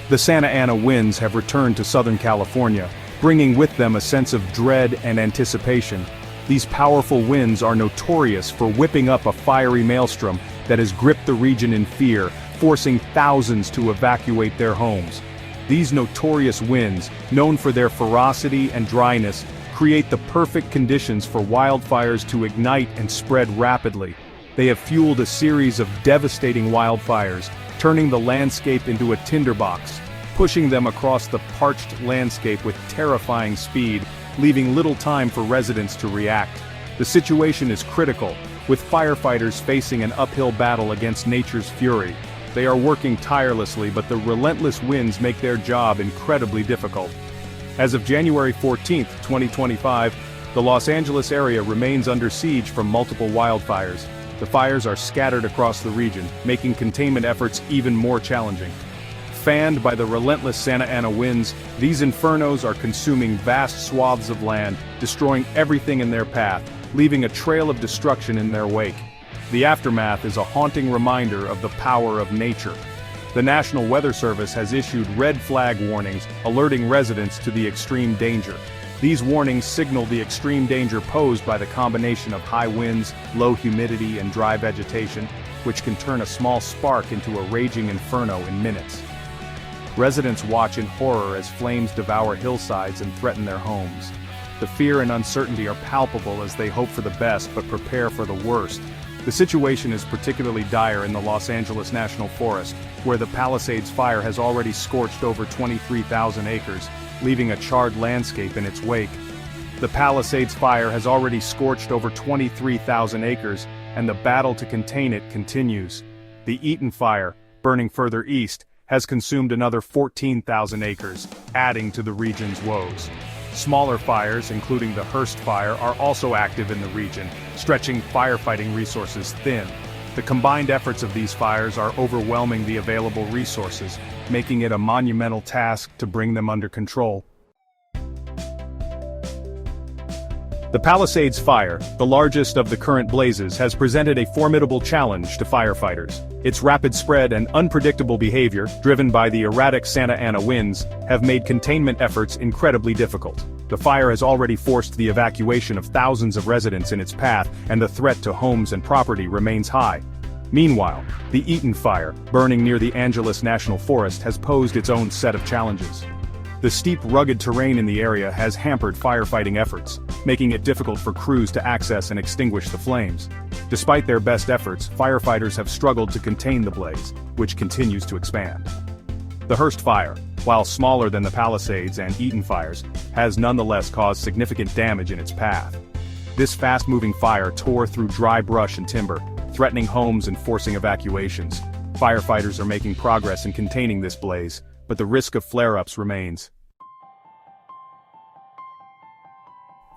The Santa Ana winds have returned to Southern California, bringing with them a sense of dread and anticipation. These powerful winds are notorious for whipping up a fiery maelstrom that has gripped the region in fear, forcing thousands to evacuate their homes. These notorious winds, known for their ferocity and dryness, create the perfect conditions for wildfires to ignite and spread rapidly. They have fueled a series of devastating wildfires, turning the landscape into a tinderbox, pushing them across the parched landscape with terrifying speed, leaving little time for residents to react. The situation is critical, with firefighters facing an uphill battle against nature's fury. They are working tirelessly, but the relentless winds make their job incredibly difficult. As of January 14, 2025, the Los Angeles area remains under siege from multiple wildfires. The fires are scattered across the region, making containment efforts even more challenging. Fanned by the relentless Santa Ana winds, these infernos are consuming vast swaths of land, destroying everything in their path, leaving a trail of destruction in their wake. The aftermath is a haunting reminder of the power of nature. The National Weather Service has issued red flag warnings, alerting residents to the extreme danger. These warnings signal the extreme danger posed by the combination of high winds, low humidity, and dry vegetation, which can turn a small spark into a raging inferno in minutes. Residents watch in horror as flames devour hillsides and threaten their homes. The fear and uncertainty are palpable as they hope for the best but prepare for the worst. The situation is particularly dire in the Los Angeles National Forest, where the Palisades fire has already scorched over 23,000 acres, leaving a charred landscape in its wake. The Palisades fire has already scorched over 23,000 acres, and the battle to contain it continues. The Eaton fire, burning further east, has consumed another 14,000 acres, adding to the region's woes. Smaller fires, including the Hearst fire, are also active in the region, stretching firefighting resources thin. The combined efforts of these fires are overwhelming the available resources, making it a monumental task to bring them under control. The Palisades fire, the largest of the current blazes, has presented a formidable challenge to firefighters. Its rapid spread and unpredictable behavior, driven by the erratic Santa Ana winds, have made containment efforts incredibly difficult. The fire has already forced the evacuation of thousands of residents in its path, and the threat to homes and property remains high. Meanwhile, the Eaton fire, burning near the Angeles National Forest, has posed its own set of challenges. The steep, rugged terrain in the area has hampered firefighting efforts, making it difficult for crews to access and extinguish the flames. Despite their best efforts, firefighters have struggled to contain the blaze, which continues to expand. The Hearst fire, while smaller than the Palisades and Eaton fires, has nonetheless caused significant damage in its path. This fast-moving fire tore through dry brush and timber, threatening homes and forcing evacuations. Firefighters are making progress in containing this blaze, but the risk of flare-ups remains.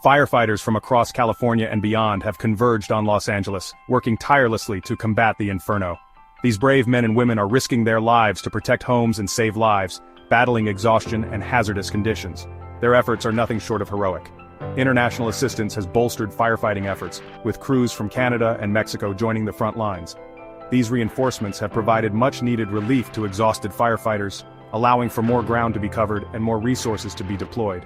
Firefighters from across California and beyond have converged on Los Angeles, working tirelessly to combat the inferno. These brave men and women are risking their lives to protect homes and save lives, battling exhaustion and hazardous conditions. Their efforts are nothing short of heroic. International assistance has bolstered firefighting efforts, with crews from Canada and Mexico joining the front lines. These reinforcements have provided much-needed relief to exhausted firefighters, allowing for more ground to be covered and more resources to be deployed.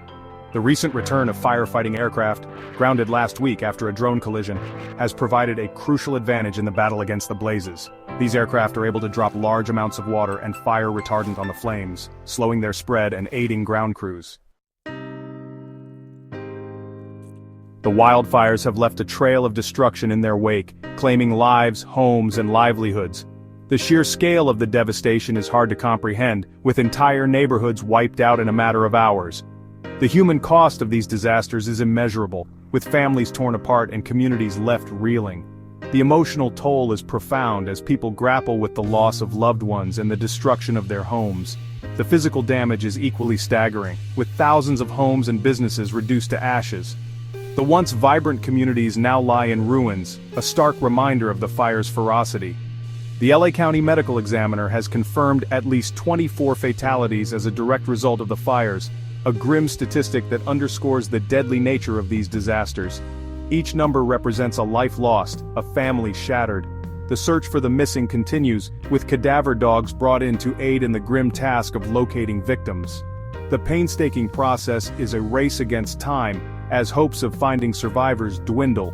The recent return of firefighting aircraft, grounded last week after a drone collision, has provided a crucial advantage in the battle against the blazes. These aircraft are able to drop large amounts of water and fire retardant on the flames, slowing their spread and aiding ground crews. The wildfires have left a trail of destruction in their wake, claiming lives, homes, and livelihoods. The sheer scale of the devastation is hard to comprehend, with entire neighborhoods wiped out in a matter of hours. The human cost of these disasters is immeasurable, with families torn apart and communities left reeling. The emotional toll is profound as people grapple with the loss of loved ones and the destruction of their homes. The physical damage is equally staggering, with thousands of homes and businesses reduced to ashes. The once vibrant communities now lie in ruins, a stark reminder of the fire's ferocity. The LA County Medical Examiner has confirmed at least 24 fatalities as a direct result of the fires, a grim statistic that underscores the deadly nature of these disasters. Each number represents a life lost, a family shattered. the search for the missing continues, with cadaver dogs brought in to aid in the grim task of locating victims. The painstaking process is a race against time, as hopes of finding survivors dwindle.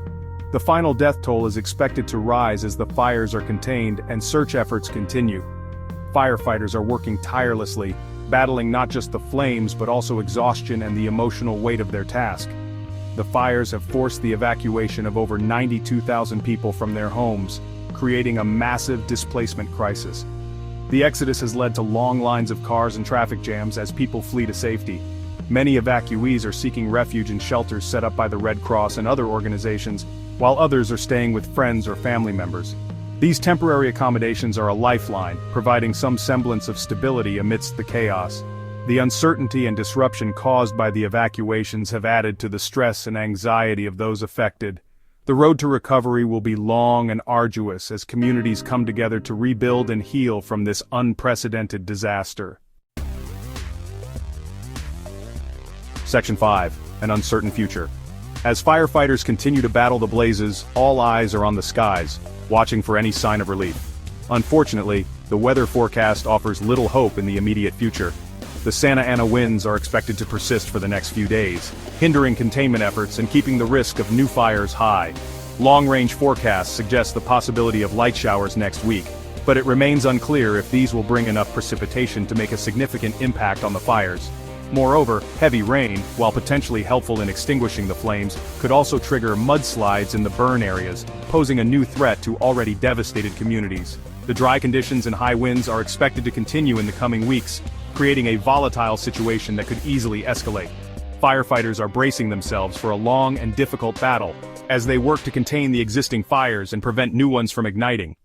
The final death toll is expected to rise as the fires are contained and search efforts continue. Firefighters are working tirelessly, battling not just the flames but also exhaustion and the emotional weight of their task. The fires have forced the evacuation of over 92,000 people from their homes, creating a massive displacement crisis. The exodus has led to long lines of cars and traffic jams as people flee to safety. Many evacuees are seeking refuge in shelters set up by the Red Cross and other organizations, while others are staying with friends or family members. These temporary accommodations are a lifeline, providing some semblance of stability amidst the chaos. The uncertainty and disruption caused by the evacuations have added to the stress and anxiety of those affected. The road to recovery will be long and arduous as communities come together to rebuild and heal from this unprecedented disaster. Section 5. An uncertain future. As firefighters continue to battle the blazes, all eyes are on the skies, watching for any sign of relief. Unfortunately, the weather forecast offers little hope in the immediate future. The Santa Ana winds are expected to persist for the next few days, hindering containment efforts and keeping the risk of new fires high. Long-range forecasts suggest the possibility of light showers next week, but it remains unclear if these will bring enough precipitation to make a significant impact on the fires. Moreover, heavy rain, while potentially helpful in extinguishing the flames, could also trigger mudslides in the burn areas, posing a new threat to already devastated communities. The dry conditions and high winds are expected to continue in the coming weeks, creating a volatile situation that could easily escalate. Firefighters are bracing themselves for a long and difficult battle, as they work to contain the existing fires and prevent new ones from igniting.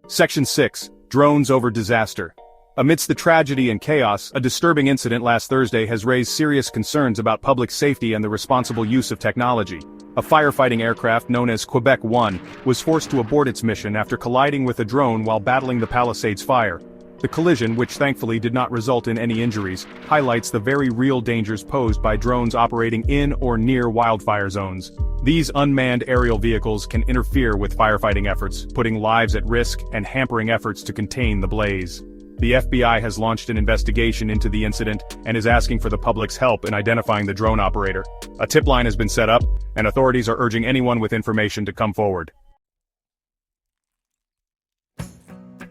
Section 6. Drones over disaster. Amidst the tragedy and chaos, a disturbing incident last Thursday has raised serious concerns about public safety and the responsible use of technology. A firefighting aircraft known as Quebec 1 was forced to abort its mission after colliding with a drone while battling the Palisades fire. The collision, which thankfully did not result in any injuries, highlights the very real dangers posed by drones operating in or near wildfire zones. These unmanned aerial vehicles can interfere with firefighting efforts, putting lives at risk and hampering efforts to contain the blaze. The FBI has launched an investigation into the incident and is asking for the public's help in identifying the drone operator. A tip line has been set up, and authorities are urging anyone with information to come forward.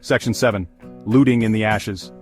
Section 7. Looting in the ashes.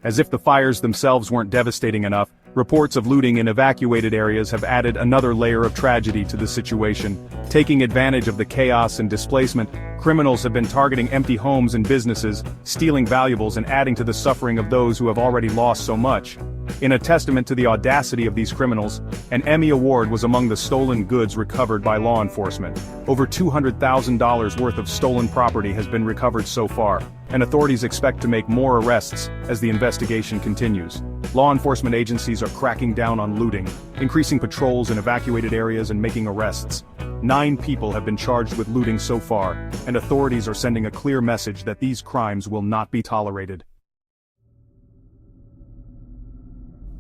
As if the fires themselves weren't devastating enough, reports of looting in evacuated areas have added another layer of tragedy to the situation. Taking advantage of the chaos and displacement, criminals have been targeting empty homes and businesses, stealing valuables and adding to the suffering of those who have already lost so much. In a testament to the audacity of these criminals, an Emmy Award was among the stolen goods recovered by law enforcement. Over $200,000 worth of stolen property has been recovered so far, and authorities expect to make more arrests as the investigation continues. Law enforcement agencies are cracking down on looting, increasing patrols in evacuated areas and making arrests. 9 people have been charged with looting so far, and authorities are sending a clear message that these crimes will not be tolerated.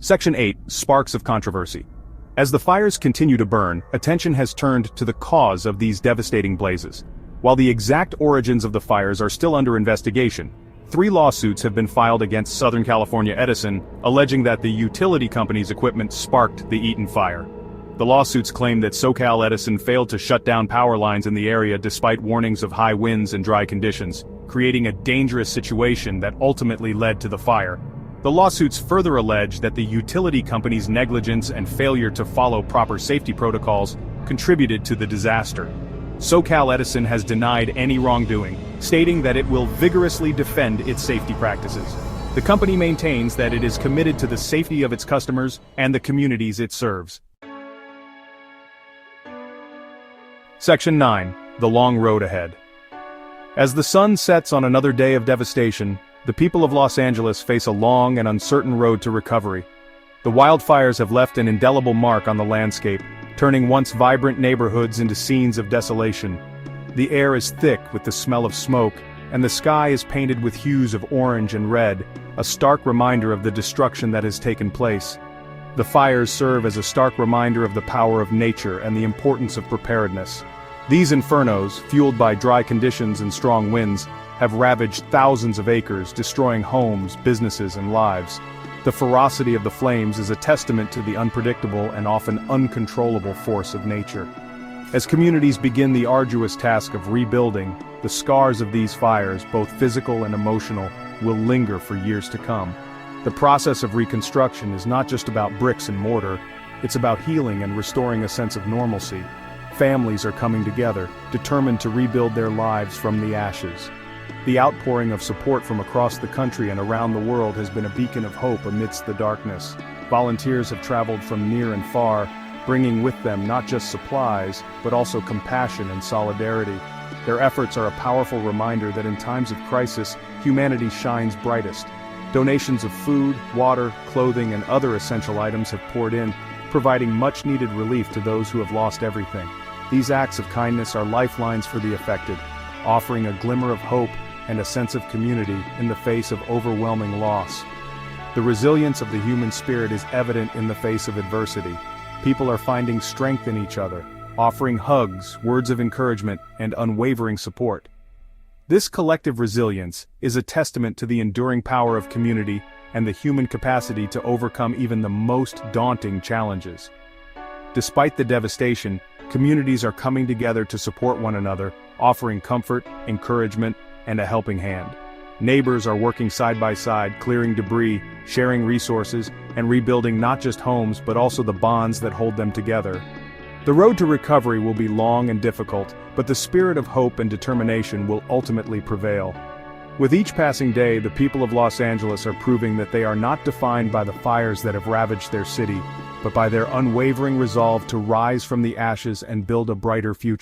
Section 8. Sparks of controversy. As the fires continue to burn, attention has turned to the cause of these devastating blazes. While the exact origins of the fires are still under investigation, 3 lawsuits have been filed against Southern California Edison, alleging that the utility company's equipment sparked the Eaton fire. The lawsuits claim that SoCal Edison failed to shut down power lines in the area despite warnings of high winds and dry conditions, creating a dangerous situation that ultimately led to the fire. The lawsuits further allege that the utility company's negligence and failure to follow proper safety protocols contributed to the disaster. SoCal Edison has denied any wrongdoing, stating that it will vigorously defend its safety practices. The company maintains that it is committed to the safety of its customers and the communities it serves. Section 9. The long road ahead. As the sun sets on another day of devastation, the people of Los Angeles face a long and uncertain road to recovery. The wildfires have left an indelible mark on the landscape, turning once vibrant neighborhoods into scenes of desolation. The air is thick with the smell of smoke, and the sky is painted with hues of orange and red, a stark reminder of the destruction that has taken place. The fires serve as a stark reminder of the power of nature and the importance of preparedness. These infernos, fueled by dry conditions and strong winds, have ravaged thousands of acres, destroying homes, businesses, and lives. The ferocity of the flames is a testament to the unpredictable and often uncontrollable force of nature. As communities begin the arduous task of rebuilding, the scars of these fires, both physical and emotional, will linger for years to come. The process of reconstruction is not just about bricks and mortar, it's about healing and restoring a sense of normalcy. Families are coming together, determined to rebuild their lives from the ashes. The outpouring of support from across the country and around the world has been a beacon of hope amidst the darkness. Volunteers have traveled from near and far, bringing with them not just supplies, but also compassion and solidarity. Their efforts are a powerful reminder that in times of crisis, humanity shines brightest. Donations of food, water, clothing, and other essential items have poured in, providing much-needed relief to those who have lost everything. These acts of kindness are lifelines for the affected, offering a glimmer of hope and a sense of community in the face of overwhelming loss. The resilience of the human spirit is evident in the face of adversity. People are finding strength in each other, offering hugs, words of encouragement, and unwavering support. This collective resilience is a testament to the enduring power of community and the human capacity to overcome even the most daunting challenges. Despite the devastation, communities are coming together to support one another, offering comfort, encouragement, and a helping hand. Neighbors are working side by side, clearing debris, sharing resources, and rebuilding not just homes but also the bonds that hold them together. The road to recovery will be long and difficult, but the spirit of hope and determination will ultimately prevail. With each passing day, the people of Los Angeles are proving that they are not defined by the fires that have ravaged their city, but by their unwavering resolve to rise from the ashes and build a brighter future.